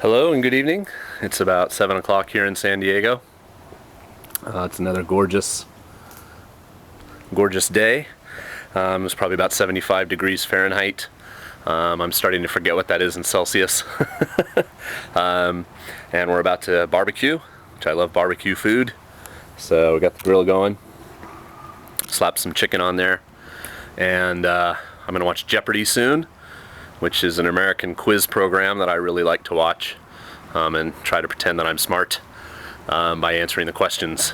Hello and good evening. It's about 7 o'clock here in San Diego. It's another gorgeous day. It's probably about 75 degrees Fahrenheit. I'm starting to forget what that is in Celsius. And we're about to barbecue, which I love barbecue food. So we got the grill going. Slap some chicken on there. And I'm going to watch Jeopardy soon, which is an American quiz program that I really like to watch and try to pretend that I'm smart by answering the questions.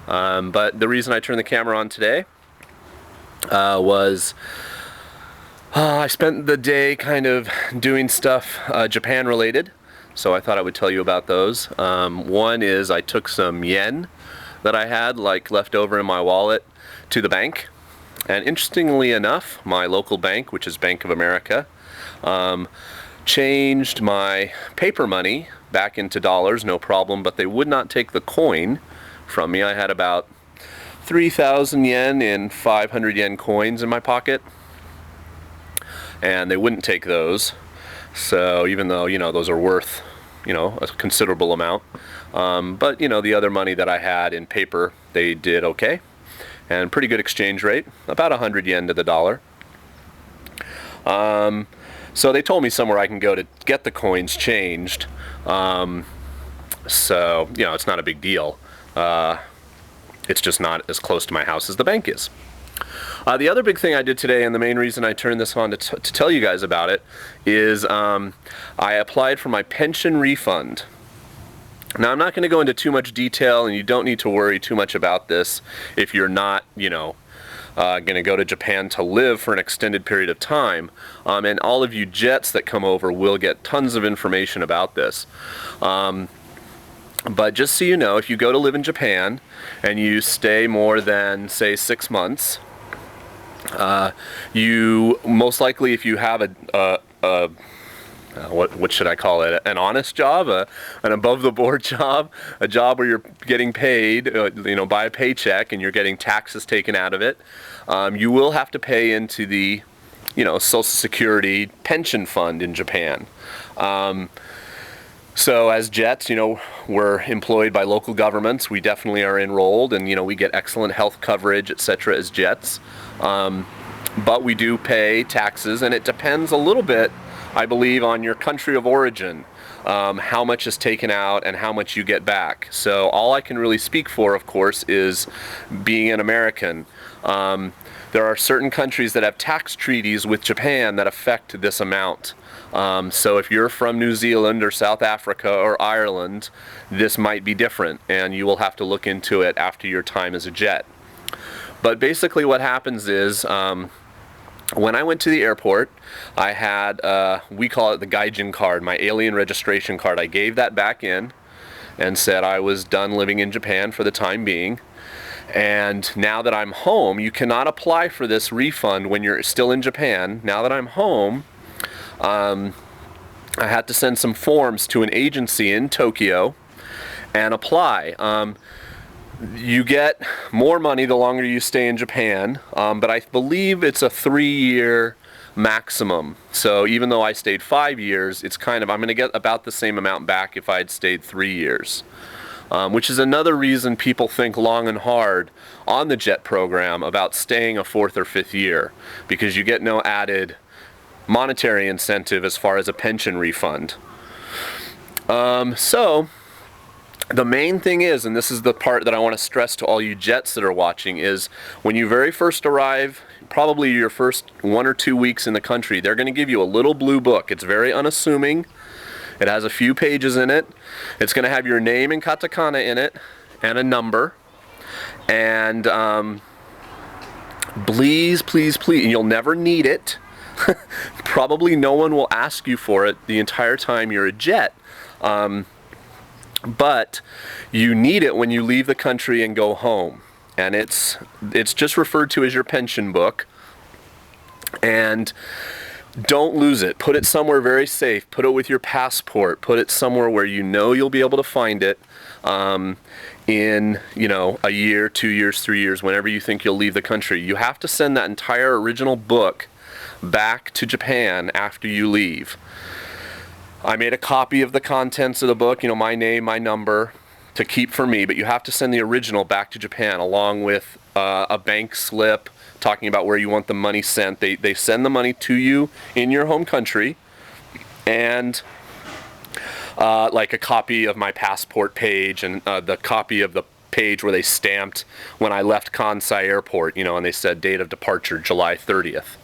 But the reason I turned the camera on today was I spent the day kind of doing stuff Japan related, so I thought I would tell you about those. One is I took some yen that I had left over in my wallet to the bank, and interestingly enough, my local bank, which is Bank of America, changed my paper money back into dollars, no problem, but they would not take the coin from me. I had about 3,000 yen in 500 yen coins in my pocket, and they wouldn't take those. So even though, those are worth, a considerable amount, but, the other money that I had in paper, they did okay, and pretty good exchange rate, about 100 yen to the dollar. So they told me somewhere I can go to get the coins changed. So, it's not a big deal. It's just not as close to my house as the bank is. The other big thing I did today, and the main reason I turned this on to tell you guys about it, is I applied for my pension refund. Now, I'm not going to go into too much detail, and you don't need to worry too much about this if you're not, going to go to Japan to live for an extended period of time, and all of you Jets that come over will get tons of information about this. But just so you know, if you go to live in Japan and you stay more than, say, 6 months, you most likely, if you have what should I call it? An honest job, an above-the-board job, a job where you're getting paid, by a paycheck, and you're getting taxes taken out of it. You will have to pay into the, Social Security pension fund in Japan. So as Jets, we're employed by local governments. We definitely are enrolled, and we get excellent health coverage, etc. as Jets. But we do pay taxes, and it depends a little bit, I believe, on your country of origin, how much is taken out and how much you get back. So all I can really speak for, of course, is being an American. There are certain countries that have tax treaties with Japan that affect this amount. So if you're from New Zealand or South Africa or Ireland, this might be different, and you will have to look into it after your time as a Jet. But basically what happens is, when I went to the airport, I had, we call it the Gaijin card, my alien registration card. I gave that back in and said I was done living in Japan for the time being. And now that I'm home, you cannot apply for this refund when you're still in Japan. Now that I'm home, I had to send some forms to an agency in Tokyo and apply. You get more money the longer you stay in Japan, but I believe it's a 3-year maximum. So even though I stayed 5 years, it's I'm going to get about the same amount back if I had stayed 3 years. Which is another reason people think long and hard on the Jet program about staying a 4th or 5th year, because you get no added monetary incentive as far as a pension refund. So the main thing is, and this is the part that I want to stress to all you Jets that are watching, is when you very first arrive, probably your first 1 or 2 weeks in the country, they're going to give you a little blue book. It's very unassuming. It has a few pages in it. It's going to have your name in katakana in it and a number. And please, and you'll never need it. Probably no one will ask you for it the entire time you're a Jet. But you need it when you leave the country and go home. And it's just referred to as your pension book. And don't lose it. Put it somewhere very safe. Put it with your passport. Put it somewhere where you'll be able to find it in, a year, 2 years, 3 years, whenever you think you'll leave the country. You have to send that entire original book back to Japan after you leave. I made a copy of the contents of the book, my name, my number, to keep for me, but you have to send the original back to Japan along with a bank slip talking about where you want the money sent. They send the money to you in your home country, and like a copy of my passport page and the copy of the page where they stamped when I left Kansai Airport, and they said date of departure July 30th.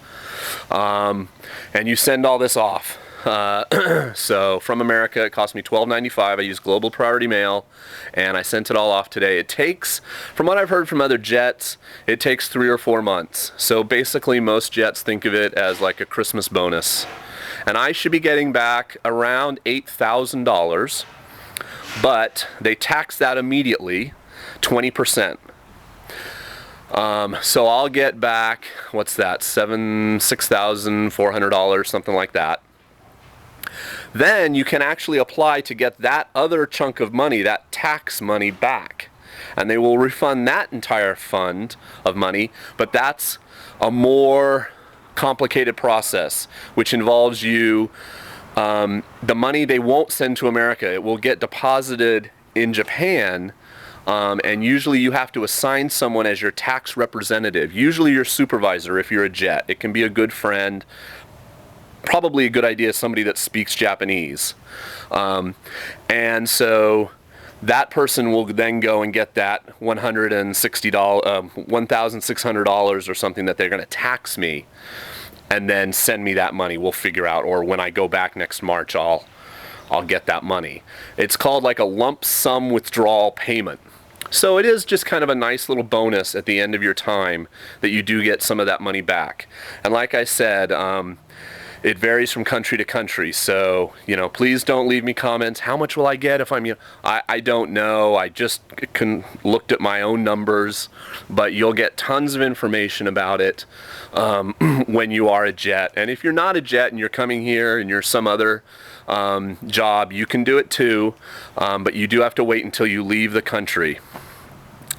And you send all this off. So from America, it cost me $12.95. I used Global Priority Mail, and I sent it all off today. It takes, from what I've heard from other jets, it takes 3 or 4 months. So basically most jets think of it as like a Christmas bonus. And I should be getting back around $8,000, but they tax that immediately, 20%. So I'll get back, what's that, $6,400, something like that. Then you can actually apply to get that other chunk of money, that tax money, back. And they will refund that entire fund of money, but that's a more complicated process, which involves you, the money they won't send to America, it will get deposited in Japan. And usually you have to assign someone as your tax representative, usually your supervisor if you're a jet. It can be a good friend. Probably a good idea somebody that speaks Japanese. And so that person will then go and get that $1,600 or something that they're going to tax me, and then send me that money. We'll figure out, or when I go back next March, I'll get that money. It's called like a lump sum withdrawal payment. So it is just kind of a nice little bonus at the end of your time that you do get some of that money back. And like I said, it varies from country to country, so please don't leave me comments. How much will I get if I'm I don't know. I just looked at my own numbers, but you'll get tons of information about it when you are a jet. And if you're not a jet and you're coming here and you're some other job, you can do it too, but you do have to wait until you leave the country.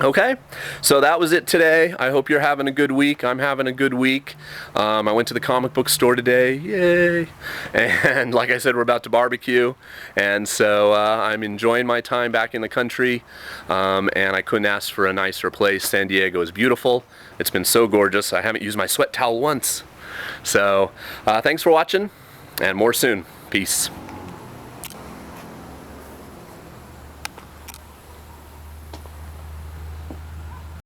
Okay, so that was it today. I hope you're having a good week. I'm having a good week. I went to the comic book store today, yay! And like I said, we're about to barbecue, and so I'm enjoying my time back in the country, and I couldn't ask for a nicer place. San Diego is beautiful. It's been so gorgeous. I haven't used my sweat towel once. So thanks for watching, and more soon. Peace.